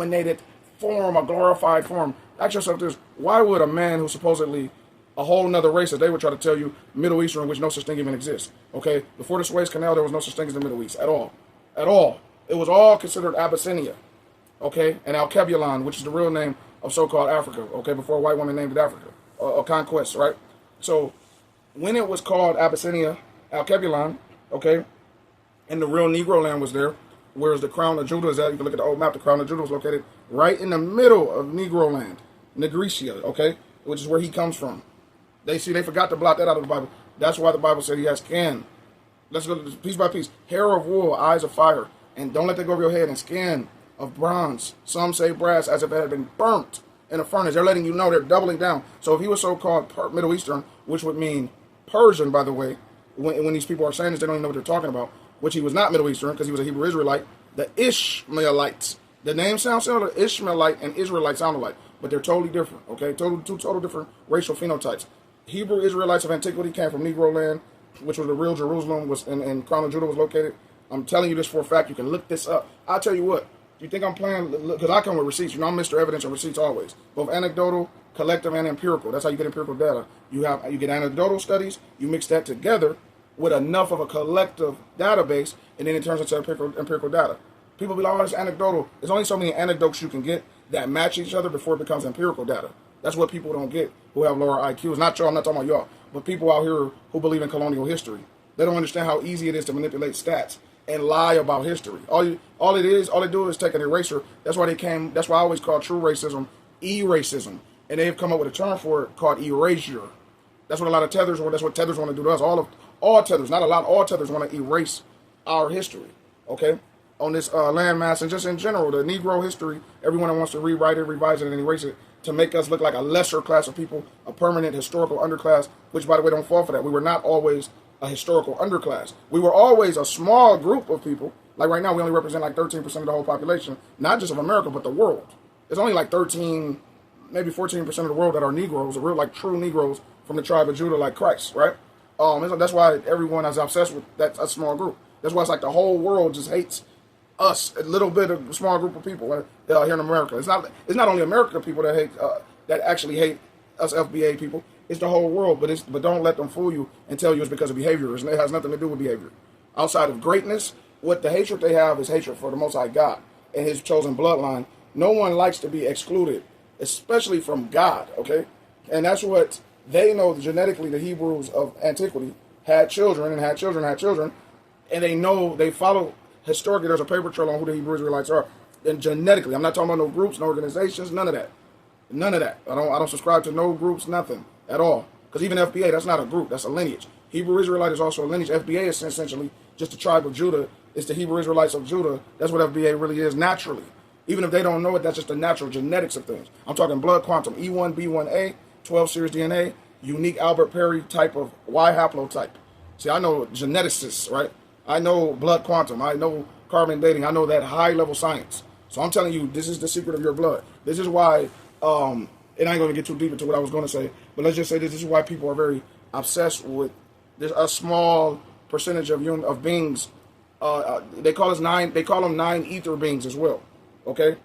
dominated form, a glorified form. Ask yourself this: why would a man who's supposedly a whole nother race, as they would try to tell you, Middle Eastern, in which no such thing even exists? Okay, before the Suez Canal, there was no such thing as the Middle East at all, at all. It was all considered Abyssinia, okay, and Al-Kebulon, which is the real name of so-called Africa. Okay, before a white woman named it Africa, a conquest, right? So when it was called Abyssinia, Al-Kebulon, okay, and the real Negro land was there, whereas the crown of Judah is at. You can look at the old map. The crown of Judah was located right in the middle of Negro land, Nigritia, okay, which is where he comes from. They forgot to blot that out of the Bible. That's why the Bible said he has skin. Let's go piece by piece. Hair of wool, eyes of fire, and don't let that go over your head. And skin of bronze. Some say brass, as if it had been burnt in a furnace. They're letting you know, they're doubling down. So if he was so-called Middle Eastern, which would mean Persian, by the way, when these people are saying this, they don't even know what they're talking about, which he was not Middle Eastern because he was a Hebrew Israelite. The Ishmaelites. The name sounds similar. Ishmaelite and Israelite sound alike, but they're totally different, okay? Two total different racial phenotypes. Hebrew Israelites of antiquity came from Negro land, which was the real Jerusalem, was and Crown of Judah was located. I'm telling you this for a fact. You can look this up. I'll tell you what. You think I'm playing? Because I come with receipts. You know, I'm Mr. Evidence and receipts always. Both anecdotal, collective, and empirical. That's how you get empirical data. You get anecdotal studies. You mix that together with enough of a collective database, and then it turns into empirical data. People be like, oh, it's anecdotal. There's only so many anecdotes you can get that match each other before it becomes empirical data. That's what people don't get who have lower IQs. Not y'all, I'm not talking about y'all, but people out here who believe in colonial history. They don't understand how easy it is to manipulate stats and lie about history. All they do is take an eraser. That's why I always call true racism e-racism. And they've come up with a term for it called erasure. That's what a lot of tethers, or that's what tethers want to do to us. All tethers, not a lot, all tethers want to erase our history, okay? On this landmass, and just in general, the Negro history, everyone wants to rewrite it, revise it, and erase it to make us look like a lesser class of people, a permanent historical underclass, which, by the way, don't fall for that. We were not always a historical underclass. We were always a small group of people. Like right now, we only represent like 13% of the whole population, not just of America, but the world. It's only like 13, maybe 14% of the world that are Negroes, real like true Negroes from the tribe of Judah, like Christ, right? That's why everyone is obsessed with that a small group. That's why it's like the whole world just hates us, a little bit of a small group of people here in America. It's not only America people that hate that actually hate us FBA people. It's the whole world. But don't let them fool you and tell you it's because of behavior. It has nothing to do with behavior. Outside of greatness, what the hatred they have is hatred for the Most High God and His chosen bloodline. No one likes to be excluded, especially from God. Okay, and that's what they know. Genetically, the Hebrews of antiquity had children and had children, and they follow. Historically, there's a paper trail on who the Hebrew Israelites are. And genetically, I'm not talking about no groups, no organizations, none of that. None of that. I don't subscribe to no groups, nothing at all. Because even FBA, that's not a group, that's a lineage. Hebrew Israelite is also a lineage. FBA is essentially just the tribe of Judah. It's the Hebrew Israelites of Judah. That's what FBA really is naturally. Even if they don't know it, that's just the natural genetics of things. I'm talking blood quantum, E1, B1A, 12 series DNA, unique Albert Perry type of Y haplotype. See, I know geneticists, right? I know blood quantum. I know carbon dating. I know that high-level science. So I'm telling you, this is the secret of your blood. This is why, and I ain't going to get too deep into what I was going to say, but let's just say this is why people are very obsessed with a small percentage of beings. They call them nine ether beings as well. Okay?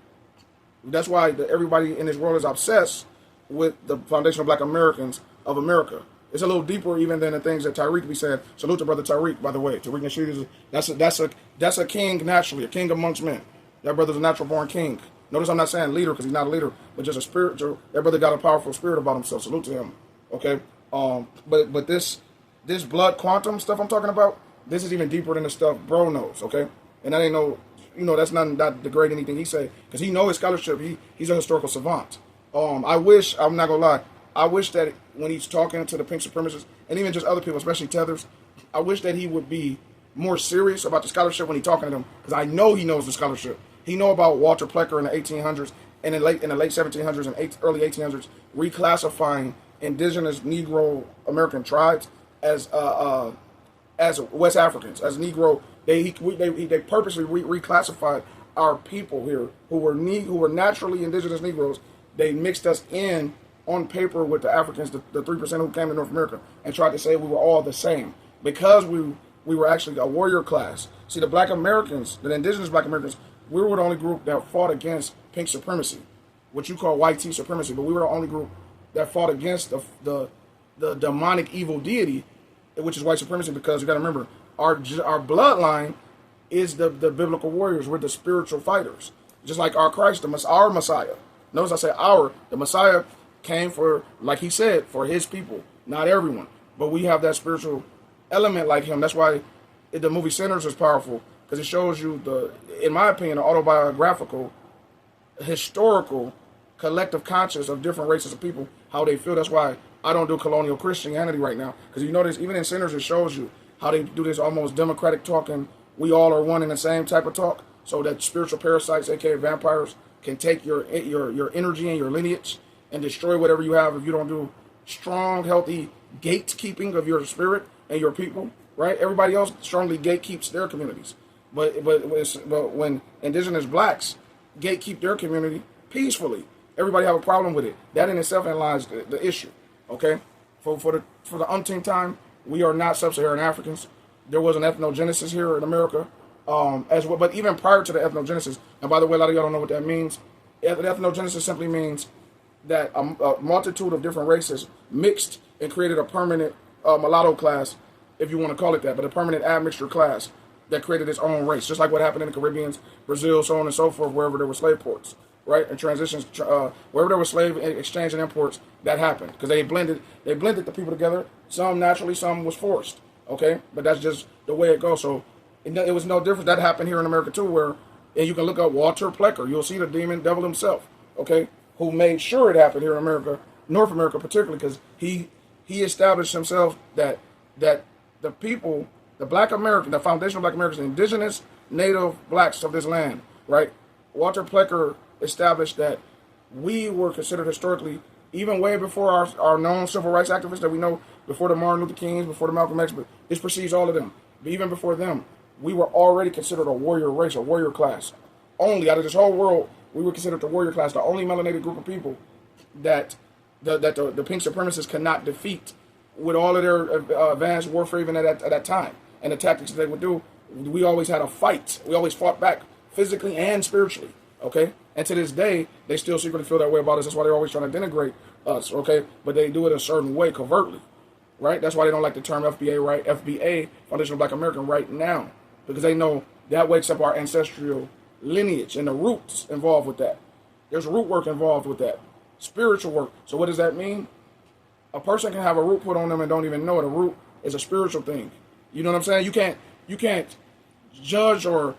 That's why everybody in this world is obsessed with the foundation of Black Americans of America. It's a little deeper even than the things that Tariq be saying. Salute to Brother Tariq, by the way. Tariq Nasheed that's a king naturally, a king amongst men. That brother's a natural born king. Notice I'm not saying leader because he's not a leader, but just a spiritual. That brother got a powerful spirit about himself. Salute to him. Okay. But this blood quantum stuff I'm talking about, this is even deeper than the stuff bro knows. Okay. And that ain't that's not degrade anything he say because he know his scholarship. He's a historical savant. I'm not gonna lie. I wish that when he's talking to the pink supremacists and even just other people, especially tethers, I wish that he would be more serious about the scholarship when he's talking to them because I know he knows the scholarship. He know about Walter Plecker in the 1800s and in the late 1700s and early 1800s reclassifying indigenous Negro American tribes as West Africans, as Negro. They purposely reclassified our people here who were naturally indigenous Negroes. They mixed us in on paper with the Africans, the 3% who came to North America, and tried to say we were all the same because we were actually a warrior class. See, the Black Americans, the indigenous Black Americans, we were the only group that fought against pink supremacy, what you call white tea supremacy. But we were the only group that fought against the demonic evil deity, which is white supremacy, because you got to remember, our bloodline is the biblical warriors. We're the spiritual fighters. Just like our Christ, our Messiah. Notice I say the Messiah came for, like he said, for his people, not everyone. But we have that spiritual element like him. That's why the movie Sinners is powerful, because it shows you in my opinion, the autobiographical, historical, collective conscious of different races of people, how they feel. That's why I don't do colonial Christianity right now, because you notice even in Sinners it shows you how they do this almost democratic talking. We all are one in the same type of talk, so that spiritual parasites, aka vampires, can take your energy and your lineage and destroy whatever you have if you don't do strong, healthy gatekeeping of your spirit and your people. Right? Everybody else strongly gatekeeps their communities, but when indigenous blacks gatekeep their community peacefully, everybody have a problem with it. That in itself lies the issue. Okay, for the umpteenth time, we are not sub-Saharan Africans. There was an ethnogenesis here in America, as well. But even prior to the ethnogenesis, and by the way, a lot of y'all don't know what that means. Ethnogenesis simply means that a multitude of different races mixed and created a permanent mulatto class, if you want to call it that, but a permanent admixture class that created its own race, just like what happened in the Caribbean, Brazil, so on and so forth, wherever there were slave ports, right? And transitions, wherever there was slave exchange and imports, that happened because they blended the people together. Some naturally, some was forced. Okay, but that's just the way it goes. So it was no different. That happened here in America too, where, and you can look up Walter Plecker. You'll see the demon devil himself. Okay, who made sure it happened here in America, North America particularly, because he established himself that the people, the Black American, the foundational Black Americans, the indigenous native blacks of this land, right? Walter Plecker established that we were considered historically, even way before our known civil rights activists that we know, before the Martin Luther Kings, before the Malcolm X, but this precedes all of them. But even before them, we were already considered a warrior race, a warrior class. Only out of this whole world, we were considered the warrior class, the only melanated group of people that the pink supremacists cannot defeat with all of their advanced warfare even at that time. And the tactics that they would do, we always had a fight. We always fought back physically and spiritually, okay? And to this day, they still secretly feel that way about us. That's why they're always trying to denigrate us, okay? But they do it a certain way, covertly, right? That's why they don't like the term FBA, right? FBA, Foundational Black American, right now, because they know that wakes up our ancestral lineage and the roots involved with that. There's root work involved with that, spiritual work. So what does that mean? A person can have a root put on them and don't even know it. A root is a spiritual thing. You know what I'm saying? You can't judge or